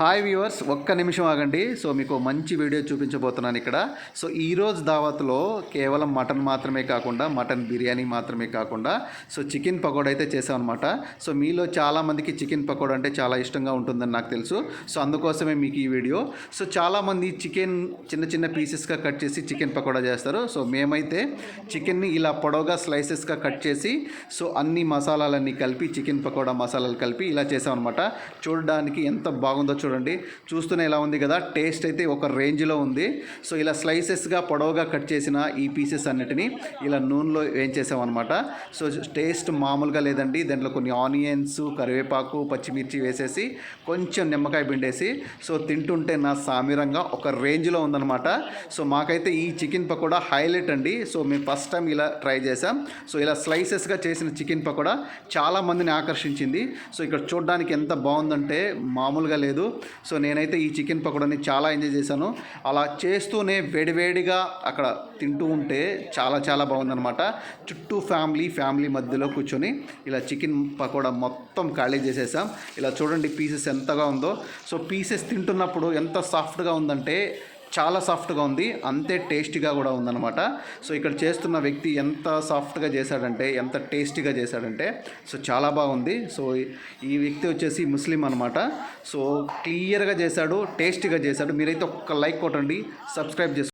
Hi viewers, ఒక్క నిమిషం ఆగండి. సో మీకు మంచి వీడియో చూపించబోతున్నాను ఇక్కడ. సో ఈరోజు దావత్లో కేవలం మటన్ మాత్రమే కాకుండా, మటన్ బిర్యానీ మాత్రమే కాకుండా చికెన్ పకోడా అయితే చేసామన్నమాట. సో మీలో చాలామందికి చికెన్ పకోడా అంటే చాలా ఇష్టంగా ఉంటుందని నాకు తెలుసు. సో అందుకోసమే మీకు ఈ వీడియో. సో చాలామంది చికెన్ చిన్న చిన్న పీసెస్గా కట్ చేసి చికెన్ పకోడా చేస్తారు. సో మేమైతే చికెన్ని ఇలా పొడవుగా స్లైసెస్గా కట్ చేసి అన్ని మసాలాలన్నీ కలిపి, చికెన్ పకోడా మసాలాలు కలిపి ఇలా చేసామన్నమాట. చూడడానికి ఎంత బాగుందో చూడండి. చూస్తూనే ఎలా ఉంది కదా, టేస్ట్ అయితే ఒక రేంజ్లో ఉంది. సో ఇలా స్లైసెస్గా పొడవుగా కట్ చేసిన ఈ పీసెస్ అన్నిటిని ఇలా నూనెలో వేయించేసామన్నమాట. సో టేస్ట్ మామూలుగా లేదండి. దాంట్లో కొన్ని ఆనియన్స్, కరివేపాకు, పచ్చిమిర్చి వేసేసి కొంచెం నిమ్మకాయ పిండేసి తింటుంటే నా సామిరంగా ఒక రేంజ్లో ఉందన్నమాట. సో మాకైతే ఈ చికెన్ పకోడా హైలైట్ అండి. సో మేము ఫస్ట్ టైం ఇలా ట్రై చేసాం. సో ఇలా స్లైసెస్గా చేసిన చికెన్ పకోడా చాలామందిని ఆకర్షించింది. సో ఇక్కడ చూడడానికి ఎంత బాగుందంటే మామూలుగా లేదు. సో నేనైతే ఈ చికెన్ పకోడాని చాలా ఎంజాయ్ చేశాను. అలా చేస్తూనే వేడివేడిగా అక్కడ తింటూ ఉంటే చాలా చాలా బాగుందనమాట. చుట్టూ ఫ్యామిలీ మధ్యలో కూర్చొని ఇలా చికెన్ పకోడా మొత్తం ఖాళీ చేసేసాం. ఇలా చూడండి పీసెస్ ఎంతగా ఉందో. సో పీసెస్ తింటున్నప్పుడు ఎంత సాఫ్ట్గా ఉందంటే చాలా సాఫ్ట్గా ఉంది, అంతే టేస్టీగా కూడా ఉందన్నమాట. సో ఇక్కడ చేస్తున్న వ్యక్తి ఎంత సాఫ్ట్గా చేశాడంటే, ఎంత టేస్టీగా చేశాడంటే చాలా బాగుంది. సో ఈ వ్యక్తి వచ్చేసి ముస్లిం అనమాట. సో క్లియర్గా చేశాడు, టేస్టీగా చేశాడు. మీరైతే ఒక్క లైక్ కొట్టండి, సబ్స్క్రైబ్ చేసుకోండి.